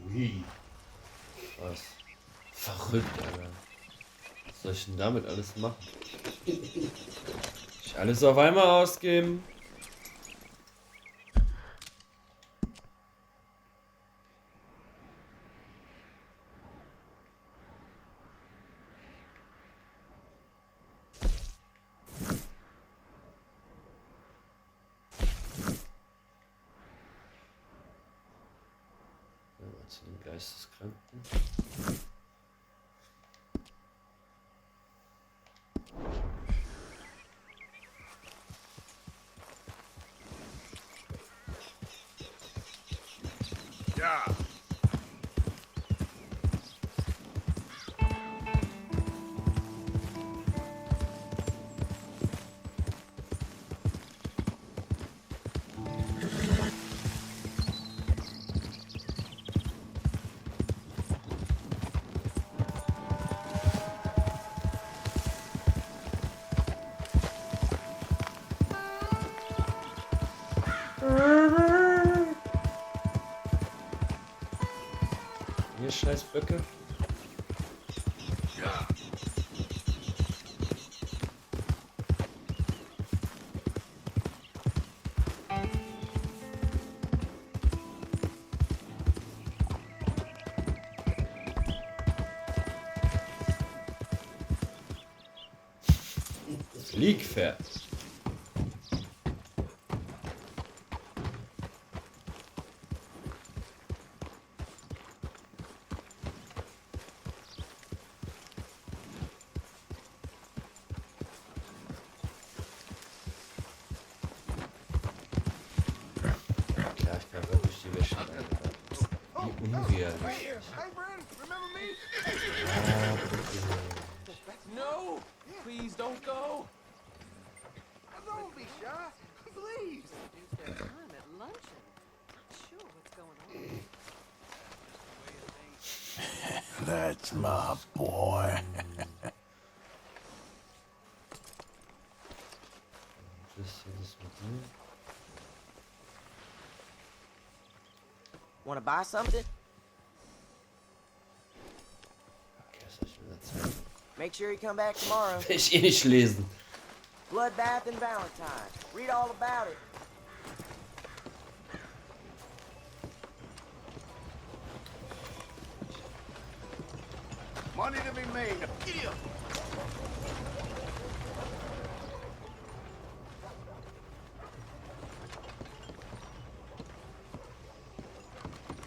Ui. Was? Verrückt, Alter. Was soll ich denn damit alles machen? Ich alles auf einmal ausgeben? Zu den Geisteskranken. Ja. Hier scheiß Böcke. Ja. Fliegpferd. Klar, ich kann wirklich die Wäsche rein. Wie unrealistisch. Hey, Brent, remember me? Ah, bitte. No! Please don't go! Don't be shy. Please. Reduce their time at luncheon. Sure, what's going on? That's my boy. Das hier ist mit mir. Want to buy something? Okay, was soll ich mir erzählen? Make sure you come back tomorrow. Will ich eh nicht lesen. Bloodbath and Valentine. Read all about it. Money to be made. Giddy up.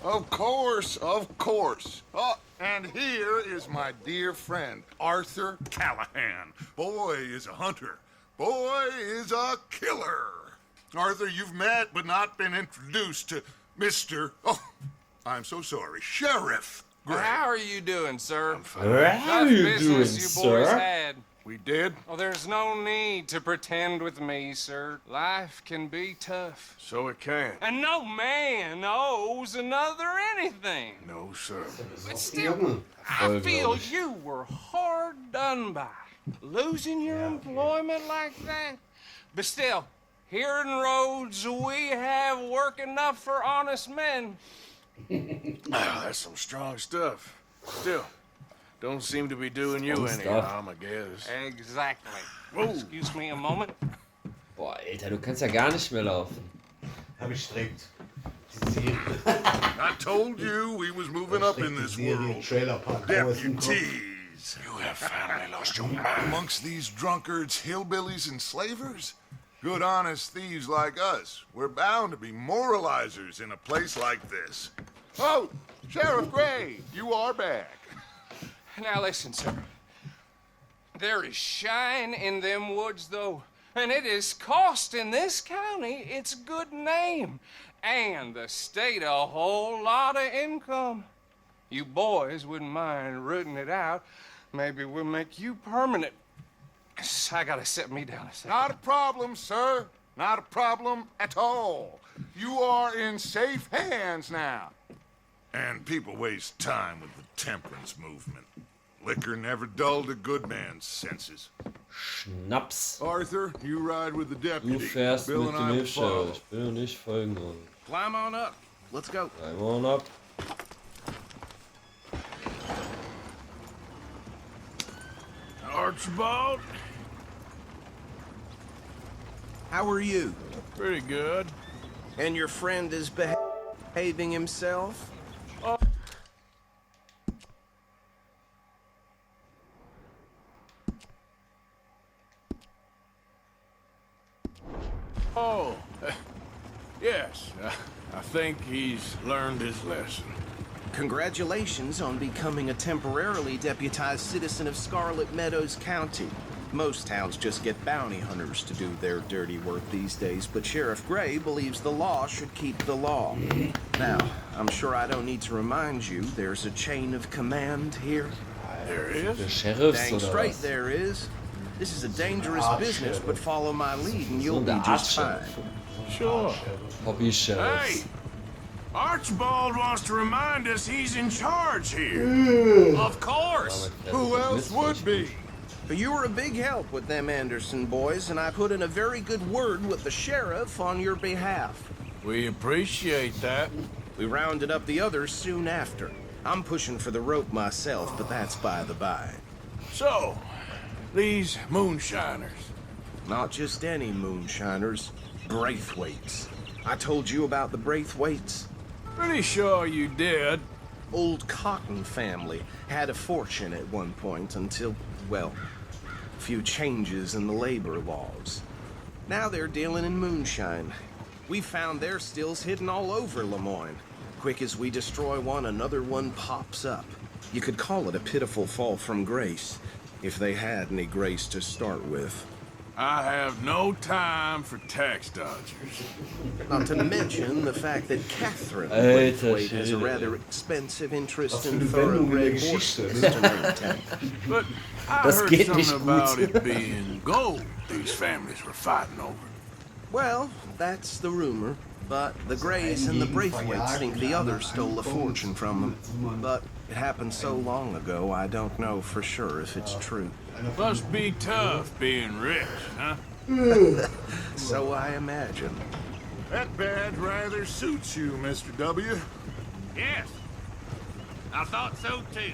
Of course, of course. Oh, and here is my dear friend, Arthur Callahan. Boy is a hunter. Boy is a killer. Arthur, you've met but not been introduced to Mr. Oh, I'm so sorry, Sheriff Gray. How are you doing, sir? How are Tough you doing, business you boys sir? had. We did? Oh, there's no need to pretend with me, sir. Life can be tough. So it can. And no man owes another anything. No, sir. But still, I Voll, feel glaub ich. you were hard done by. Losing your employment like that. But still, here in Rhodes, we have work enough for honest men. That's some strong stuff. Still, don't seem to be doing you Strong any stuff. harm, I guess. Exactly. Excuse me a moment. Boah, Alter, du kannst ja gar nicht mehr laufen. Hab ich direkt die Serie, I told you we was moving up in this world. Trailer Park Großen Kopf. Deputies. You have finally lost your mind. Amongst these drunkards, hillbillies, and slavers? Good honest thieves like us. We're bound to be moralizers in a place like this. Oh, Sheriff Gray, you are back. Now listen, sir. There is shine in them woods, though, and it is costing this county its good name and the state a whole lot of income. You boys wouldn't mind rooting it out. Maybe we'll make you permanent. I gotta set me down a second. Not a problem, sir. Not a problem at all. You are in safe hands now. And people waste time with the temperance movement. Liquor never dulled a good man's senses. Schnaps. Arthur, you ride with the Du deputy. fährst Bill mit and dem I will Hilfsschau. follow. Ich will nicht folgen wollen. Climb on up. Let's go. Climb on up. Archibald? How are you? Pretty good. And your friend is behaving himself? Oh, yes. I think he's learned his lesson. Congratulations on becoming a temporarily deputized citizen of Scarlet Meadows County. Most towns just get bounty hunters to do their dirty work these days, but Sheriff Gray believes the law should keep the law. Now, I'm sure I don't need to remind you, there's a chain of command here. There is? Der Sheriff Dang oder straight was? there is. This is a dangerous Art business, sheriff. but follow my lead and you'll So be der just Art fine. Sure. Hobby Sheriff. Hey! Archibald wants to remind us he's in charge here. Of course. Who else would be? You were a big help with them Anderson boys, and I put in a very good word with the sheriff on your behalf. We appreciate that. We rounded up the others soon after. I'm pushing for the rope myself, but that's by the by. So, these moonshiners. Not just any moonshiners, Braithwaites. I told you about the Braithwaites. Pretty sure you did. Old Cotton family had a fortune at one point until, well, a few changes in the labor laws. Now they're dealing in moonshine. We found their stills hidden all over Lemoyne. Quick as we destroy one, another one pops up. You could call it a pitiful fall from grace, if they had any grace to start with. I have no time for tax dodgers. Not to mention the fact that Catherine Alter Braithwaite has a Schwede. rather expensive interest Was für in eine Wendung in der thoroughbred horses Geschichte. to maintain. But I Das heard geht something nicht about gut. it being gold these families were fighting over. Well, that's the rumor. But the Greys and the Braithwaites think the others stole a fortune from them. But it happened so long ago, I don't know for sure if it's true. Must be tough being rich, huh? So I imagine. That badge rather suits you, Mr. W. Yes. I thought so too.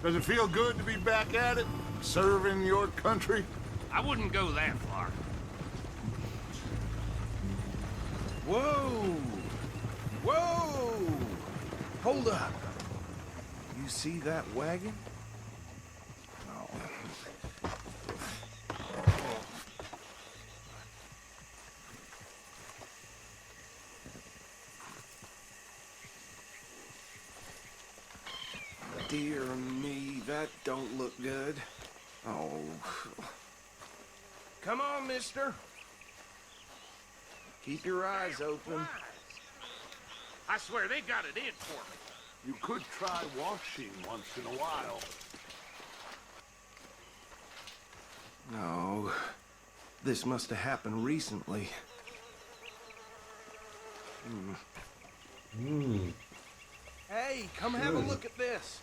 Does it feel good to be back at it? Serving your country? I wouldn't go that far. Whoa! Whoa! Hold up. You see that wagon? Oh. Dear me, that don't look good. Oh. Come on, mister. Keep your eyes open. I swear they got it in for me. You could try washing once in a while. No. This must have happened recently. Hey, come have a look at this.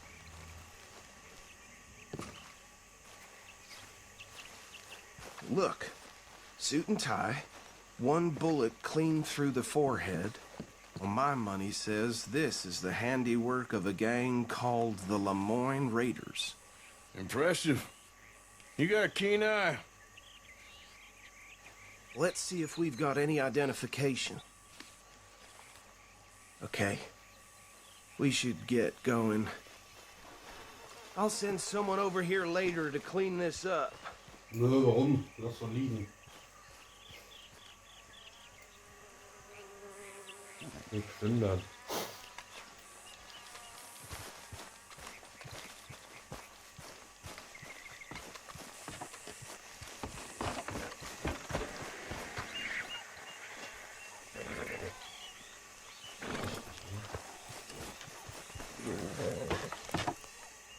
Look. Suit and tie. One bullet clean through the forehead. Well, my money says this is the handiwork of a gang called the Lemoyne Raiders. Impressive. You got a keen eye. Let's see if we've got any identification. Okay. We should get going. I'll send someone over here later to clean this up. Nö, warum? Lass doch liegen. Geplündert.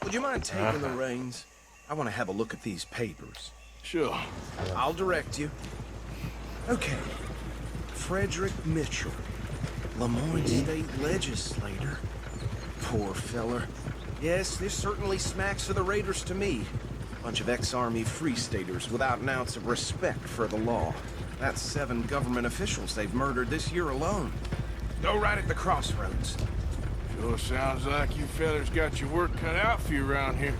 Would you mind taking the reins? I want to have a look at these papers. Sure. I'll direct you. Okay. Frederick Mitchell, Lemoyne State Legislator. Poor feller. Yes, this certainly smacks of the Raiders to me. Bunch of ex-Army Free Staters without an ounce of respect for the law. That's 7 government officials they've murdered this year alone. Go right at the crossroads. Sure sounds like you fellers got your work cut out for you around here.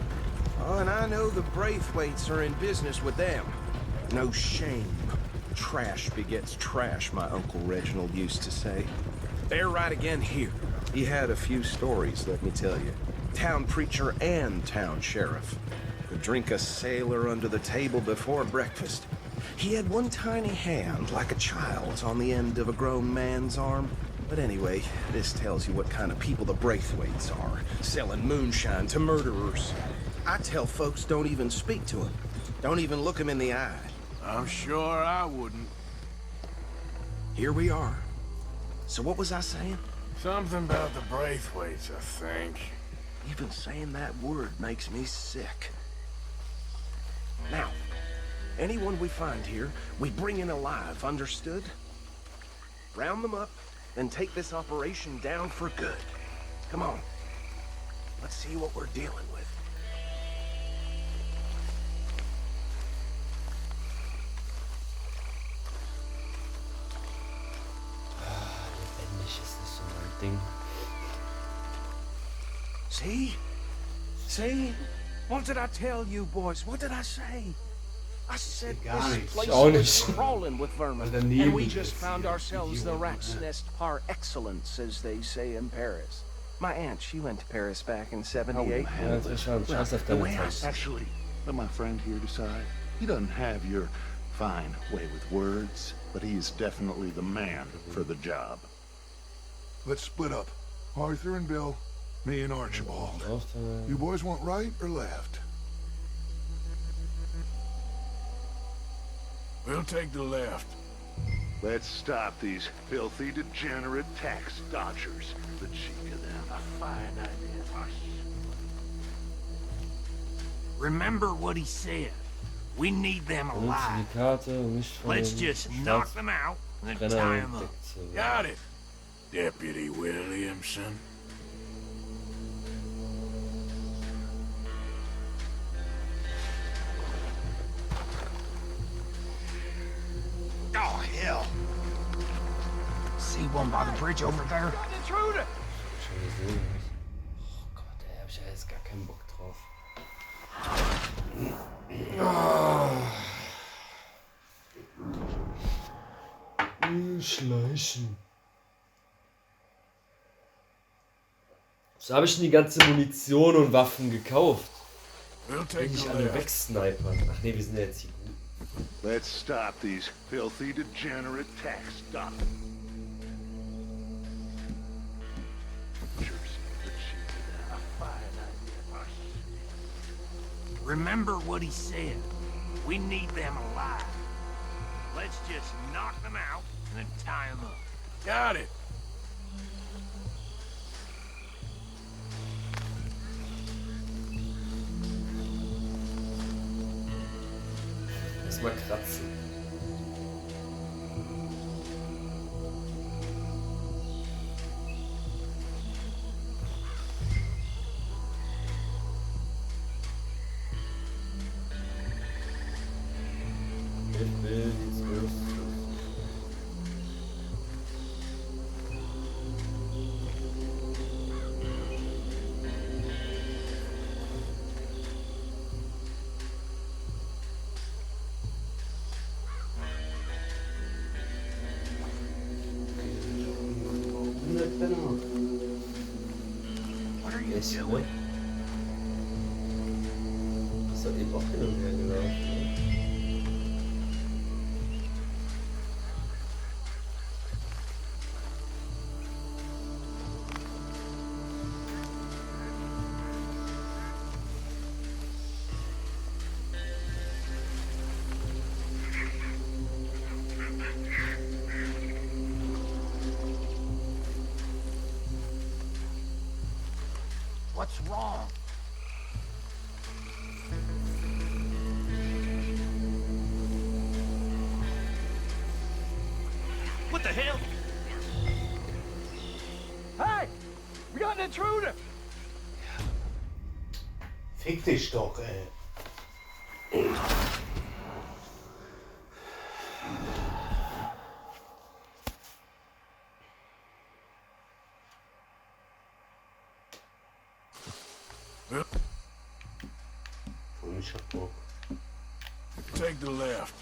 Oh, and I know the Braithwaites are in business with them. No shame. Trash begets trash, my Uncle Reginald used to say. They're right again here. He had a few stories, let me tell you. Town preacher and town sheriff. Could drink a sailor under the table before breakfast. He had one tiny hand, like a child's, on the end of a grown man's arm. But anyway, this tells you what kind of people the Braithwaites are, selling moonshine to murderers. I tell folks don't even speak to him. Don't even look him in the eye. I'm sure I wouldn't. Here we are. So what was I saying? Something about the Braithwaites, I think. Even saying that word makes me sick. Now, anyone we find here, we bring in alive, understood? Round them up, then take this operation down for good. Come on. Let's see what we're dealing with. Lebendig ist nicht so mein Ding. See? See? What did I tell you, boys? What did I say? I said this place was crawling with vermin, and we just found ourselves the rat's nest par excellence, as they say in Paris. My aunt, she went to Paris back in '78. Actually, let my friend here decide. He doesn't have your fine way with words, but he is definitely the man for the job. Let's split up. Arthur and Bill, me and Archibald. You boys want right or left? We'll take the left. Let's stop these filthy, degenerate tax dodgers. The cheek of them. A fine idea. Remember what he said. We need them alive. Let's just knock them out and then tie them up. Got it, Deputy Williamson. Oh, hell. See one by the bridge over there? Intruder! Oh Gott, da hab ich ja jetzt gar keinen Bock drauf. Schleichen. So habe ich denn die ganze Munition und Waffen gekauft. Will ich alle wegsnipern. Ach nee, wir sind ja jetzt hier gut. Let's stop these filthy, degenerate tax dodgers. Remember what he said. We need them alive. Let's just knock them out and then tie them up. Got it. Erstmal kratzen. What are you doing? Das hat eben auch hin und her gelaufen. What's wrong? What the hell? Hey! We got an intruder! Fick dich doch, ey. ich hab Bock. Take the left.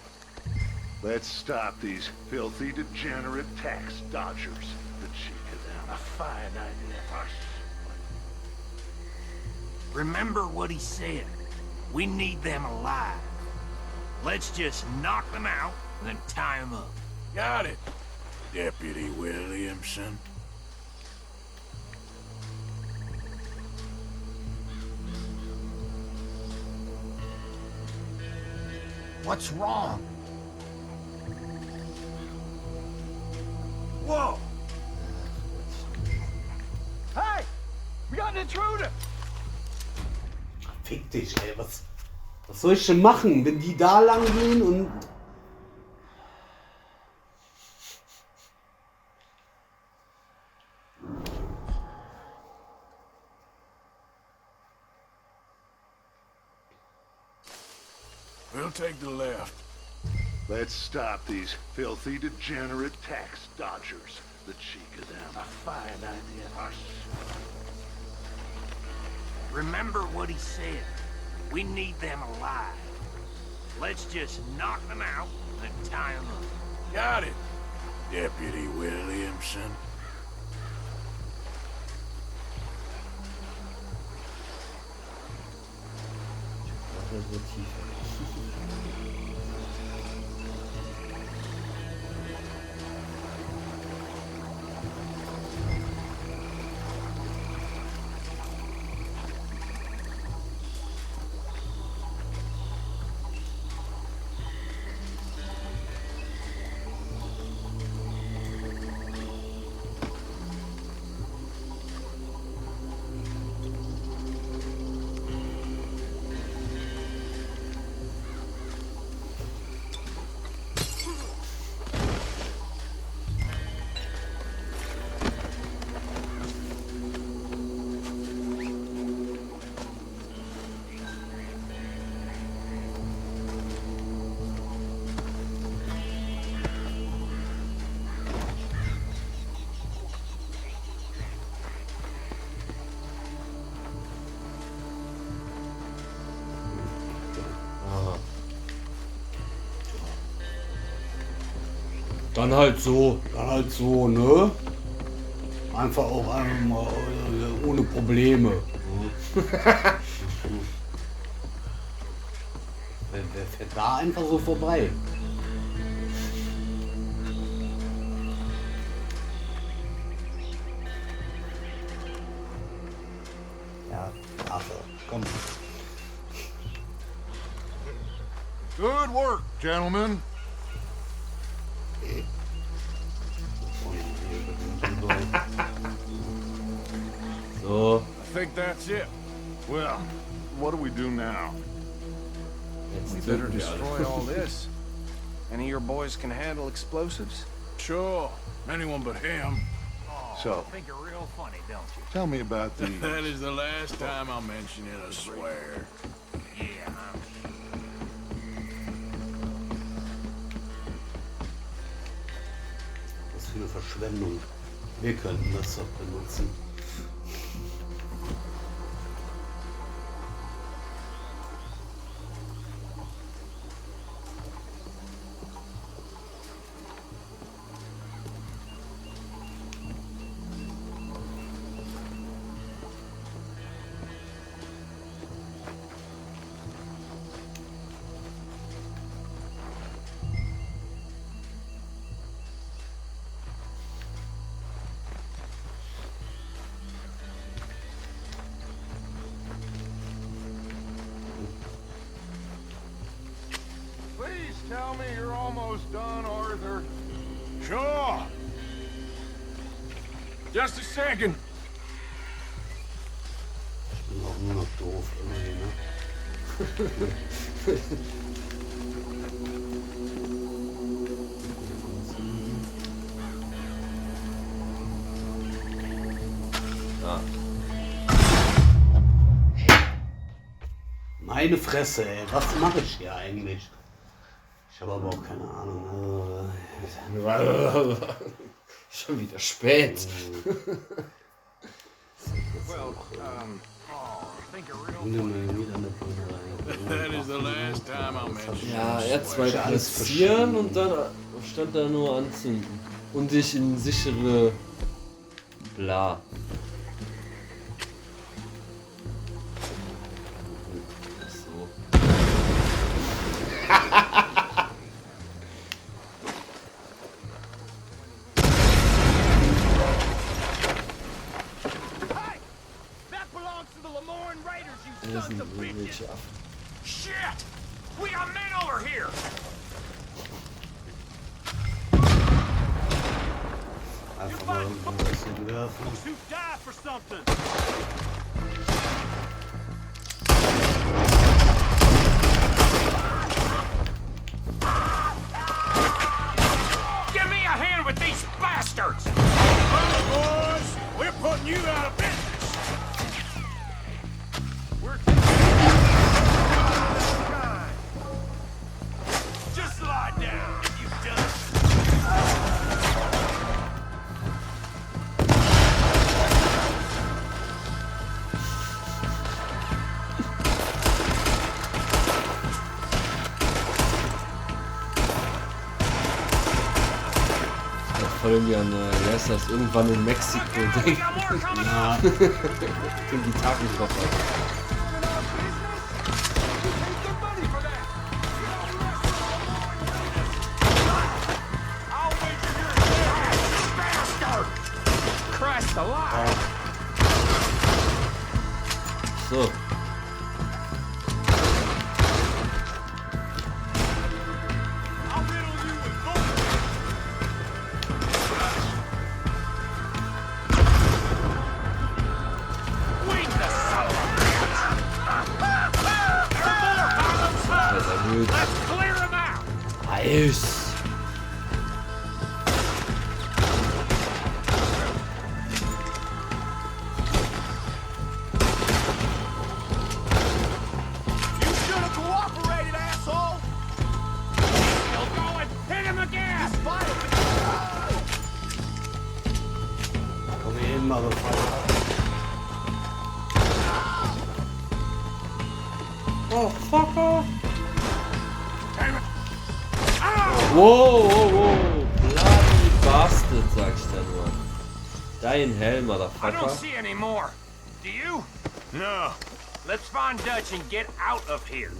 Let's stop these filthy, degenerate tax dodgers. The cheek of them. A fine idea. Remember what he said. We need them alive. Let's just knock them out and then tie them up. Got it, Deputy Williamson. What's wrong? Whoa! Hey! We got an intruder! Fick dich, ey. Was soll ich denn machen, wenn die da lang gehen und... We'll take the left. Let's stop these filthy, degenerate tax dodgers. The cheek of them. A fine idea. Remember what he said. We need them alive. Let's just knock them out and then tie them up. Got it, Deputy Williamson. Dann halt so. ne? Einfach auch einmal ohne Probleme. Wer fährt da einfach so vorbei? Ja, Arthur, komm. Good work, gentlemen. So. I think that's it. Well, what do we do now? We better destroy all this. Any of your boys can handle explosives? Sure. Anyone but him. So, Think you're real funny, don't you? tell me about these. That is the last time I'll mention it, I swear. Yeah, Was für eine Verschwendung. Wir könnten das doch benutzen. Please tell me you're almost done, Arthur. Sure. Just a second. Ich bin auch nur noch doof irgendwie, ne? Meine Fresse, ey, was mache ich hier eigentlich? Ich habe aber auch keine Ahnung. Schon wieder spät. Well, That is the last time I'll mention. Ja, R2 platzieren und dann stand da nur anzünden. Und dich in sichere Bla. So. Das sind irgendwelche Affen. Shit! We got men over here! Einfach mal irgendwas hinwerfen. Who died for something? Give me a hand with these bastards! Boys, we're putting you out of business. Just lie down, you done. Voll irgendwie an, wie heißt das, irgendwann in Mexiko denken. Ja. Die Gitarrenkoffer. Christ alive! So. Eis. Komm hier hin, Motherfucker. Oh, fucker. Wow, wow, wow. Bloody Bastard, sag ich da nur. Dein Helm, I don't Motherfucker. see any more. Do you? No, Let's find Dutch and get out of here.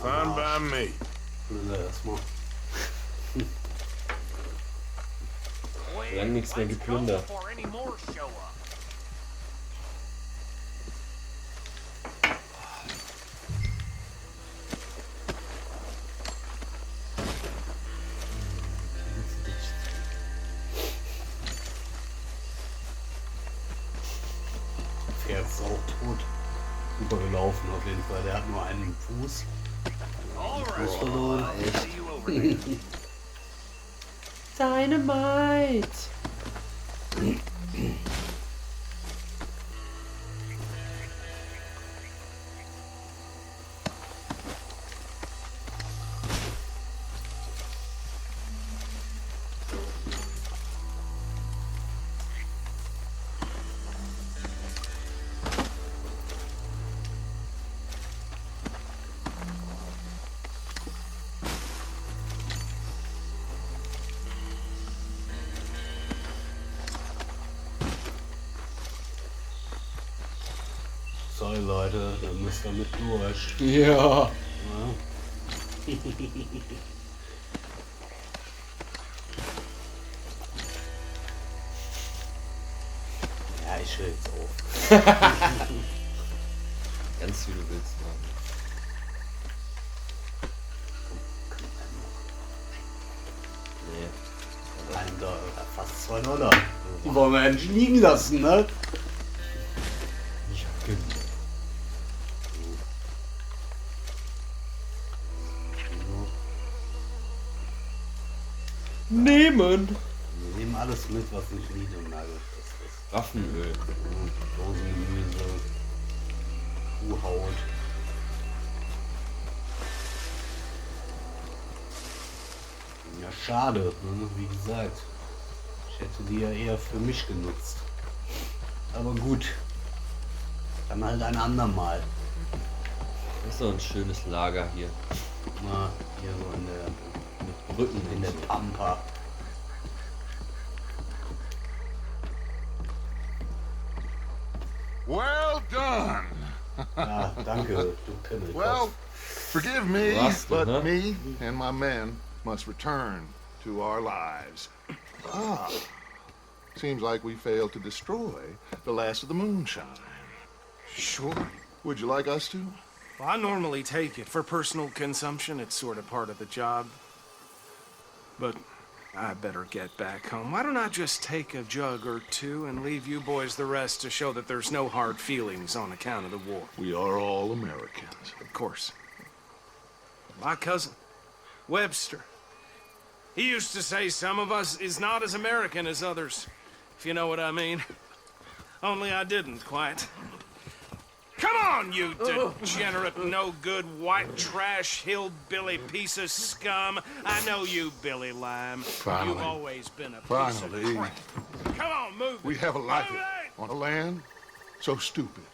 fine by me. Erstmal. Lang nichts mehr geplündert. Before any more show up. Pferd ist auch tot. Super gelaufen auf jeden Fall. Der hat nur einen Fuß. Fuß verloren. See you over there. Dynamite. Sorry Leute, dann müsst ihr mit durch. Ja. Ja, ich höre jetzt auf. Ganz wie du willst, Mann. Nee. $1, fast $2. Die wollen wir endlich liegen lassen, ne? Ja, genau. Nehmen! Wir nehmen alles mit, was nicht nied- und nagelfest ist. Waffenöl. Dosengemüse, Kuhhaut. Ja, schade, ne? Wie gesagt. Ich hätte die ja eher für mich genutzt. Aber gut. Dann halt ein andermal. so ein schönes Lager hier. Na, hier so in der mit Brücken in der Pampa. Well done. Ja, danke, du Pimmelkopf. Well, forgive me, Rust, but huh? me and my men must return to our lives. Ah, seems like we failed to destroy the last of the moonshine. Sure. Would you like us to? Well, I normally take it. For personal consumption, it's sort of part of the job. But I better get back home. Why don't I just take a jug or two and leave you boys the rest to show that there's no hard feelings on account of the war? We are all Americans. Of course. My cousin, Webster, he used to say some of us is not as American as others, if you know what I mean. Only I didn't quite. Come on, you degenerate, no-good, white trash, hillbilly piece of scum. I know you, Billy Lime. Finally. You've always been a piece Finally. of crap. Come on, move We it. have a life Move it. on a land so stupid,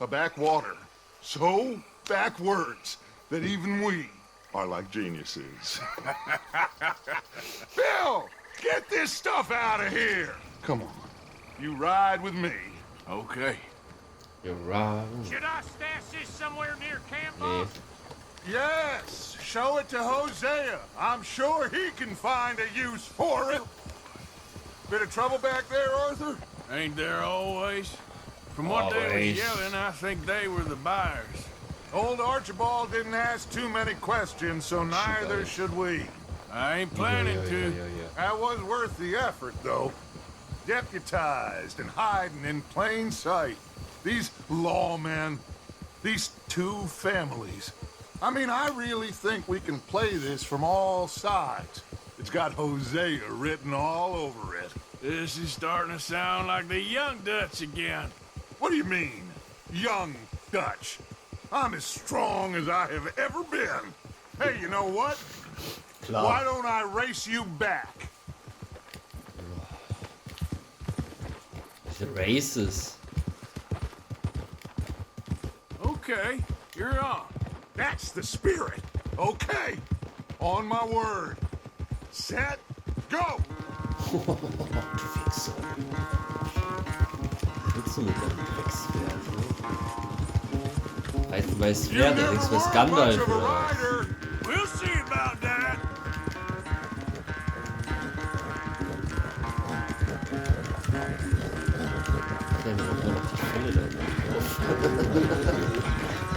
a backwater so backwards that even we are like geniuses. Bill, get this stuff out of here. Come on, you ride with me. Okay. You're right. Should I stash this somewhere near camp, Nee. boss? Yes, show it to Hosea. I'm sure he can find a use for it. Bit of trouble back there, Arthur? Ain't there always? From what they Always. was yelling, I think they were the buyers. Old Archibald didn't ask too many questions, so neither should we. I ain't planning to. That was worth the effort, though. Deputized and hiding in plain sight. These lawmen, these two families. I mean, I really think we can play this from all sides. It's got Hosea written all over it. This is starting to sound like the young Dutch again. What do you mean, young Dutch? I'm as strong as I have ever been. Hey, you know what? Klar. Why don't I race you back? Diese Races. Okay, you're on. That's the spirit. Okay, on my word. Set, go! Du Wichser. Willst du mit deinem Drecksschwert, ne? Weiß Schwert, der denkst du was Gandalf oder was? We'll see about that. Ja, wir machen noch die Fälle da drauf.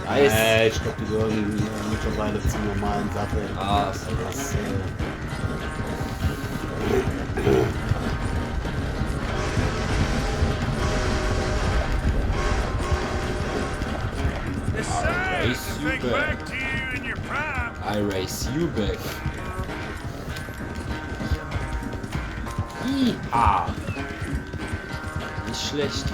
Nice. Ich glaube, die gehören mittlerweile zum normalen Sattel. Ah, so das. It's sad race to you think back. back to you in your prime. I race you back. Ah. Nicht schlecht.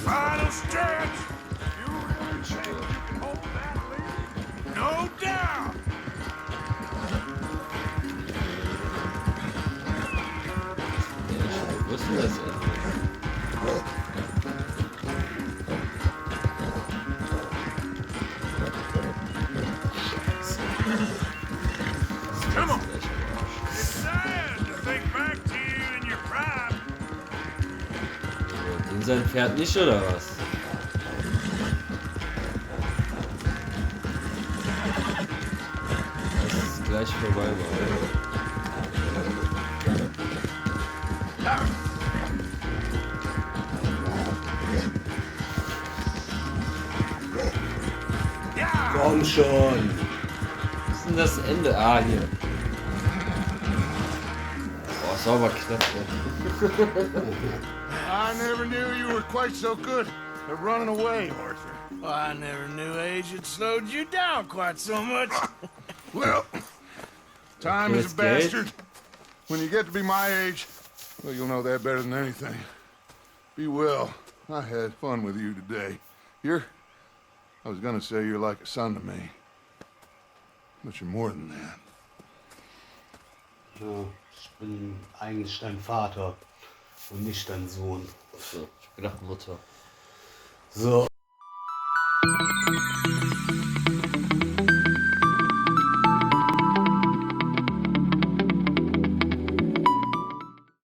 Final stretch. You really think you can hold that lead? No doubt. Wo ist denn das Ende? Come on. It's sad to think back to you in your prime. In sein Pferd nicht, oder was? Das ist gleich vorbei, Mann. Komm schon! Was ist denn das Ende? Ah, hier. Boah, sauber knapp, ey. I never knew you were quite so good at running away, Arthur. Well, I never knew age had slowed you down quite so much. Well, time Okay, is a it's good. bastard. When you get to be my age, well, you'll know that better than anything. Be well. I had fun with you today. I was gonna say you're like a son to me. But you're more than that. Ja, ich bin eigentlich dein Vater und nicht dein Sohn. So, ich hab gedacht Mutter. So.